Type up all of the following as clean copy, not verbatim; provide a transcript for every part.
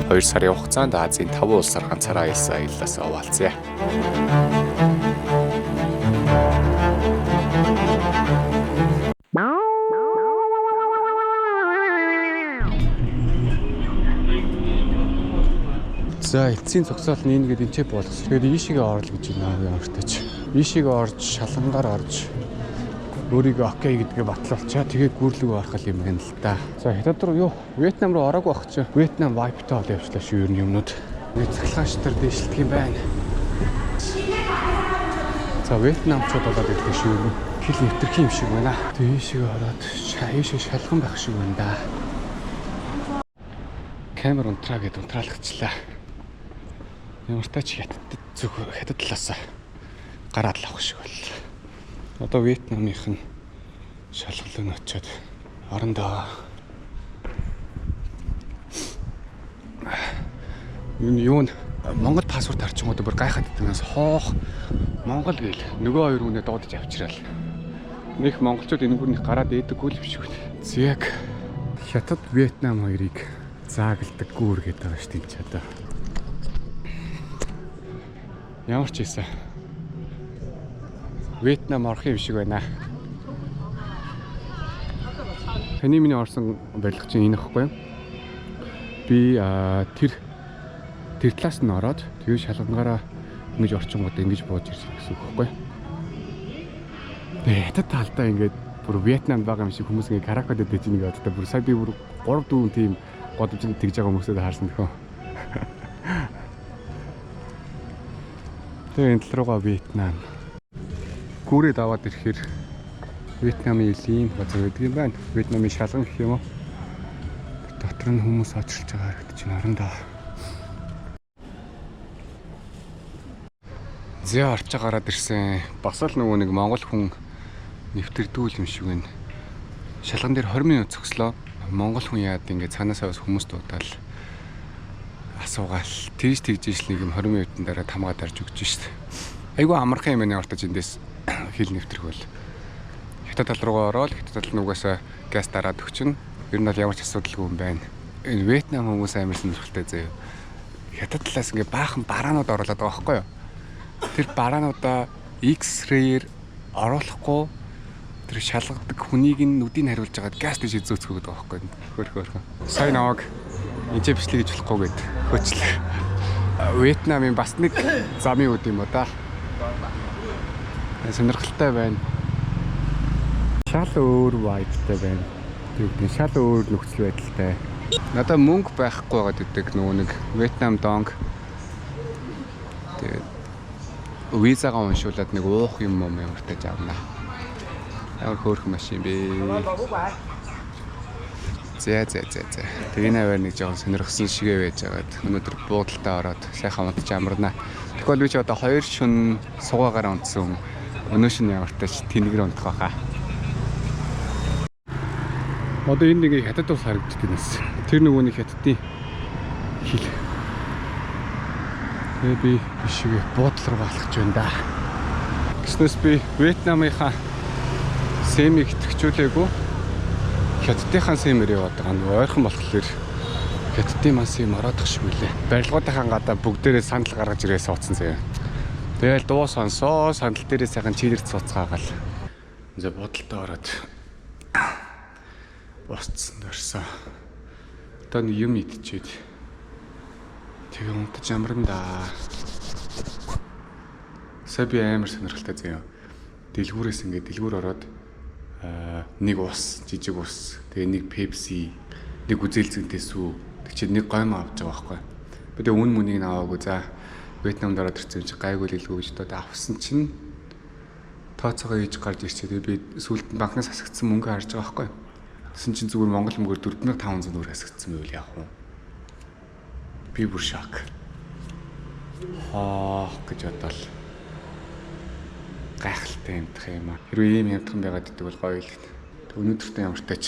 2 сарын хугацаанд Азийн 5 улсаар ганцаараа аялсан аяллаас оваалцъя. За эцсийн зогсоол нэгээд энчээ болгосон. Тэгээд ийшээгээ орл гэж байна ямартаач. Ийшээгээ орж шалангаар орж өөрийгөө окей гэдгээ батлуулчаа. Тэгээд гүрлэг орох юм гэнэ л да. За хятад руу юу? Вьетнам руу ороогүй байх чи. Вьетнам вайптай бол явчлаа шүү ер нь юмнууд. Цахилгаан шатар дэвшилдэг юм байна. За вьетнамчууд болоод ирлээ шүү. Хил нэвтрэх юм шиг байна. Тэгээд ийшээгээ ороод ийшээ шалган байх шиг байна да. Камер унтраа гэдээ унтраалгачлаа. Ямартаач хятад талаас гараад л авах шиг бол. Одоо Вьетнамынх нь шалгалын очиод орондоо. Юу Монгол паспорт харчингууд бүр гайхаад идэгнээс хоох Монгол гээл нөгөө хоёр хүнээ дуудаж авчраал. Нэг монголчууд энэ бүрнийх гараад ээдэггүй л биш үү. Зэг хятад Вьетнам хоёрыг заагладаг гүүр гэдэг байгаа шүү дээ одоо. Ямар ч ийсэн Вьетнам орох юм шиг байна. Таны миний орсон барилга чинь энэ ихгүй юу? Би тэр талаас нь ороод тэгээ шалгангаараа ингэж орчингууд ингэж бууж ирсэн гэсэн үг байхгүй юу? Тэгээд талдаа ингэж бүр Вьетнамд байгаа юм шиг хүмүүс ингэ каракад дэж нэг одоо бүр сая би бүр 3-4 тийм годомжинд тэгж байгаа хүмүүсээ харсан нөхөө. Тэгээ энэ тал руугаа Вьетнам. Гүүрээд аваад ирэхээр Вьетнамын ийм газар байдаг юм байна. Вьетнамын шалган гэх юм уу? Дотор нь хүмүүс очирч байгаа харагдаж байна орондоо. Зэ орч гараад ирсэн. Бас л нөгөө нэг монгол хүн нэвтэрдүүл юм шиг байна. Шалган дээр 20 минут зогслоо. Монгол хүн яад ингэ цаанаасаа хүмүүс дуудаал асуугаал тэгж ижил нэг юм 20 минутын дараа тамгаа дарж өгч штт. Айгу амархан юм байна ортож эндээс хил нэвтрэх бол. Хятад тал руугаа ороод хятад тал нугасаа газ дараад өгчин. Ер нь бол ямар ч асуудалгүй юм байна. Энэ Вьетнам хүмүүс амар сонирхолтой заяа. Хятад талаас ингээ баахан бараанууд оруулаад байгаа байхгүй юу? Тэр бараануудаа X-ray-ээр оруулахгүй тэр шалгадаг хүнийг нүдийг хариулж байгаад газ тийш зөөцгөө гэдэг байгаа байхгүй юу? Сайн наваг энэчээ бичлэг гэж болохгүй гэд хөөчлөө. Вьетнамын бас нэг замын үд юм уу да. Сонирхолтой байна. Шал өөр вайбтай байна. Тэгвэл шал өөр нөхцөл байдалтай. Надад мөнгө байхгүй байгаад идэг нөгөө нэг Вьетнам донг. Тэгээд визагаа уншуулад нэг уух юм ямартай жаавна. Ямар хөөрхөн машин бэ? За. Тэгээ наваар нэг жоохон сонирхсан шигээ байж байгаад өнөөдөр буудалтаа ороод сайхан унтж амарна. Тэгвэл би ч одоо 2 шөнө сугаагаар унтсан. Өнөө шөнө ямартаач тэнэгэр унтах байхаа. Одоо энэ нэг хятад ус харагддаг юмс. Тэр нөгөө нэг хятадын хил. Тэгээ би бишгээ буудлал руу алхаж байна да. Гэснээс би Вьетнамынхаа сэмийг итгэжүүлээгүй. Хятадынхаа сэмээр яваад байгаа. Нөгөө ойрхон болохоор хятадын маань сэм ороодох шиг үлээ. Барилгуудынхаа гадаа бүгдээрээ сандал гаргаж ирээ суудсан заяа. Тэгэл дуу сонсоо сандал дээрээ сайхан чилэрч цуцгаагаал. За бодолтой ороод босцсон дөрсөн. Одоо нэг юм идчихэд тэгээ унтаж амарна да. Сая би амар сонирхолтой заяа. Дэлгүүрээс ингээд дэлгүүр ороод нэг ус, жижиг ус, тэгээ нэг пепси, нэг үзэлцэнтэй сүү, тэг чи нэг гойм авч байгаа байхгүй. Би тэгээ үн мөнийг аваагүй за Вьетнамд ороод ирсэн чи гайгүй л илгүү гэж одоо авсан чинь тооцоогоо хийж гарч ирчээ. Би сүүлд нь банкнаас хасагдсан мөнгө харж байгаа байхгүй. Тэсэн чинь зүгээр Монгол мөнгөөр 4500 төгрөг хасагдсан байвал яах вэ? Би бүр шок. Гэж бодвол гайхалтай юмдах юм аа. Хэрвээ ийм юмдах байгаад идэг бол гоё л. Өнөөдөртөө ямартаач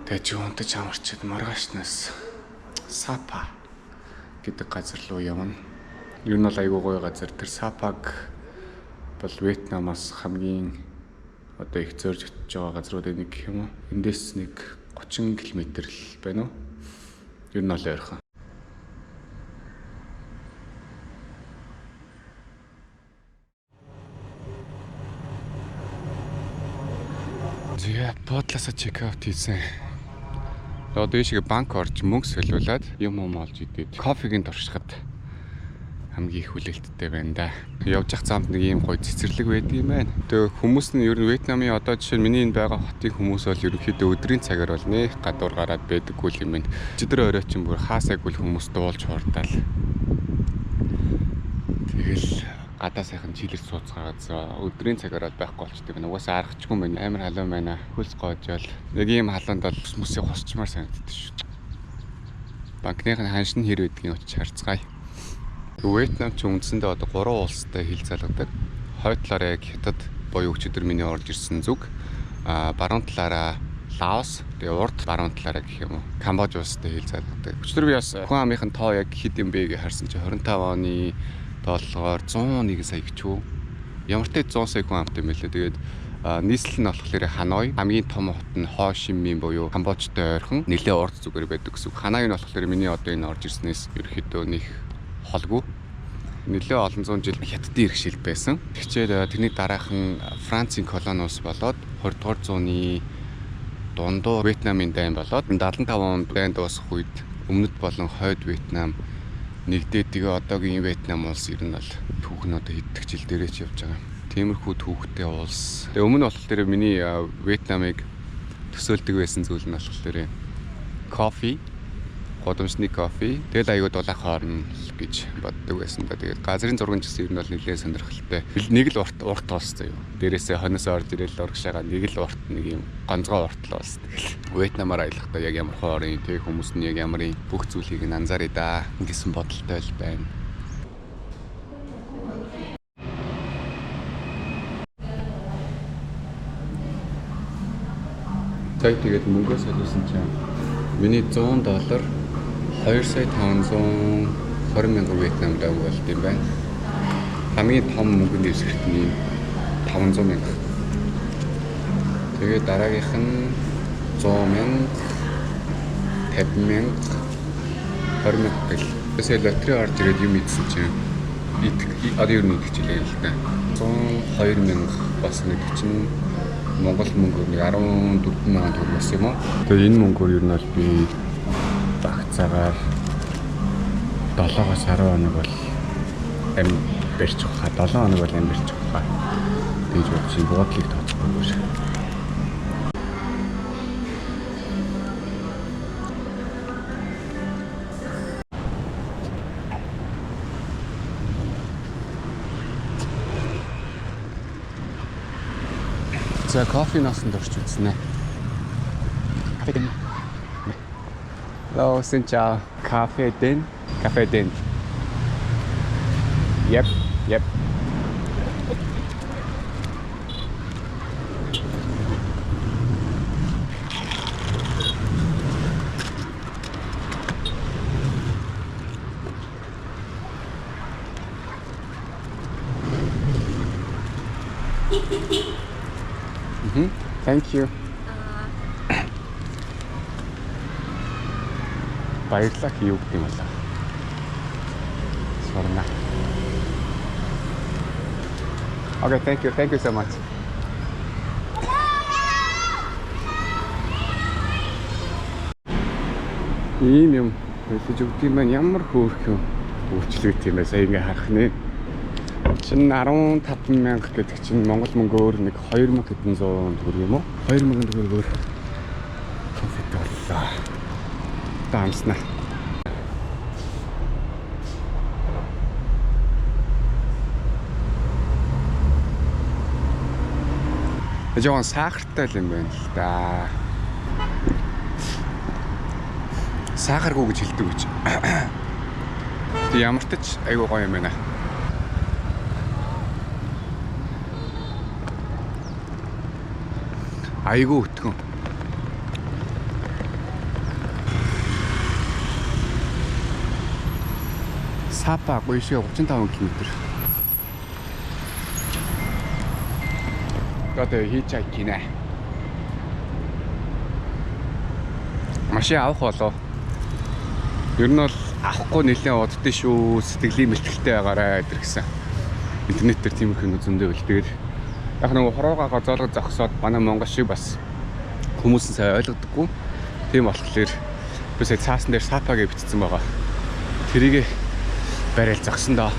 тэгж унтаж амарчаад маргаашнаас Сапа гэдэг газар руу явна. Ер нь бол айгүй гоё газар. Тэр Сапаг бол Вьетнамаас хамгийн одоо их зорж очиж байгаа газруудын нэг гэх юм уу. Эндээс нэг 30 км л байна уу. Ер нь бол ойрхон. Тэгээ буудлаасаа чекаут хийсэн. Одоо ийшээ банк орж мөнгө солиулаад юм олж идээд кофегийн туршихад хамгийн их хүлээлттэй байна да. Явж явах замд нэг ийм гоё цэцэрлэг байдаг юм байна. Тэгээ хүмүүс нь ер нь Вьетнамын одоо жишээ нь миний энэ байгаа хотын хүмүүс бол ерөнхийдөө өдрийн цагаар бол нэх гадуур гараад байдаггүй юм байна. Өдөр орой чинь бүр хаасайгүй хүмүүс дуулж хуурдаал. Тэгэл гадаа сайхан чилэр сууцгаагаад өдрийн цагаар байхгүй болчтой байна. Угаасаа аргачгүй байна. Амар халуун байна. Хөлс гоожол. Нэг ийм халуунд бол хүмүүсийг хосчмаар санагддаг шүү. Банкныхын ханшин хэр байдгийг очиж харцгаая. Вьетнам ч үндсэндээ одоо 3 улстай хил залгадаг. Хойд талаараа яг Хятад буюу өчигдөр миний орж ирсэн зүг. Баруун талаараа Лаос, тэгээ урд баруун талаараа гэх юм уу Камбож улстай хил залгадаг. Өчигдөр би бас хүн амынхын тоо яг хэд юм бэ гэж харсан чи 25 оны доллараар 101 сая гэчүү. Ямар ч 100 сая хүн амт юм байлээ. Тэгээд нийслэл нь болохоор Ханой, хамгийн том хот нь Хо Ши Мин буюу Камбожтой ойрхон нэлээ урд зүгээр байдаг гэсэн. Ханой нь болохоор миний одоо энэ орж ирснээс ерөөхдөө нэг холгүй. Нэлээ олон зуун жил Хятадын ирэх шил байсан. Тэгэхээр тэрний дараахан Францын колони улс болоод 20 дугаар зууны дундуу Вьетнамын дайн болоод 75 онд дайн дуусах үед өмнөд болон хойд Вьетнам нэгдээд тэгээ одоогийн Вьетнам улс ер нь бол түүх нь одоо хэддэг жил дээрээ ч явж байгаа. Тиймэрхүү түүхтэй улс. Тэгээ өмнө болохоор миний Вьетнамыг төсөөлдөг байсан зүйл нь болохоор кофе, годамжны кофе, тэгэл аягүй дулаах хоорн гэж боддог байсан да. Тэгээд газрын зургийн жишээ ер нь бол нэлээд сонирхолтой. Нэг л урт улс заяа. Дээрээсээ хонос орж ирэл урагшаага нэг л урт нэг юм гонцгой уртлаа улс. Тэгэл Вьетнамаар аялахдаа яг ямар хоорын тэг хүмүүс нь яг ямарын бүх зүйлийг нь анзааръя да гэсэн бодолтой л байна. Цайг тэгээд мөнгөө солиулсан чинь миний $100 2,520,000 Вьетнам даа болт юм байна. Хамгийн том мөнгөний эсрэгтний 500,000. Тэгээд дараагийнх нь 100,000, 50,000, 20,000 гэл. Тэсээ лотери орж ирээд юм ийдсэн чинь одоо юу нэг хичээлээ л да. 102,000 болсон гэдэг чинь Монгол мөнгөөр нэг 14,000 төгрөг байсан юм уу? Тэгээд энэ мөнгөөр ер нь бол би багцаагаар 7-оос 10 хоног бол амь барьчих хаа. 7 хоног бол амь барьчих хаа. Тэгж бодчих буудлыг тооцохгүй. За кофе насан дөрч үзнэ. Hello, xin chào. Cafe Den. Cafe Den. Yep. Thank you. Баярлалаа юу гэдэг юм бол. Сорна. Okay, thank you. Thank you so much. Ийм юм хэлж өгд юм байна. Ямар хөөрхөн үйлчлэгт юм бэ? Сая ингээ харах нэ. Чин 15,000 гэдэг чинь Монгол мөнгөөр нэг 2,000 хэдэн зуун төгрөг юм уу? 2,000 төгрөгөөр кофе боллоо. Таамснаа. Жон сахартай юм байна л да. Сахаргүй гэж хэлдэг үуч. Тэг ямар ч тач айгүй гоё юм байна. Айгүй өтгөн. Сапа гоёшоо 35 км. Одоо хийчих гинэ. Машин авах болоо. Ер нь бол авахгүй нэлээд уддсан шүү. Сэтгэлийн бэлтгэлтэй байгаарай гэсэн. Интернет дээр тийм их юм зөндөө бил. Тэгээд яг нэг хороогаа зоолгож зогсоод манай Монгол шиг бас хүмүүс нь сайн ойлгодоггүй. Тийм болохоор би сая цаасан дээр сапа гэж бичсэн байгаа. Тэрийг барайл зогсон доо.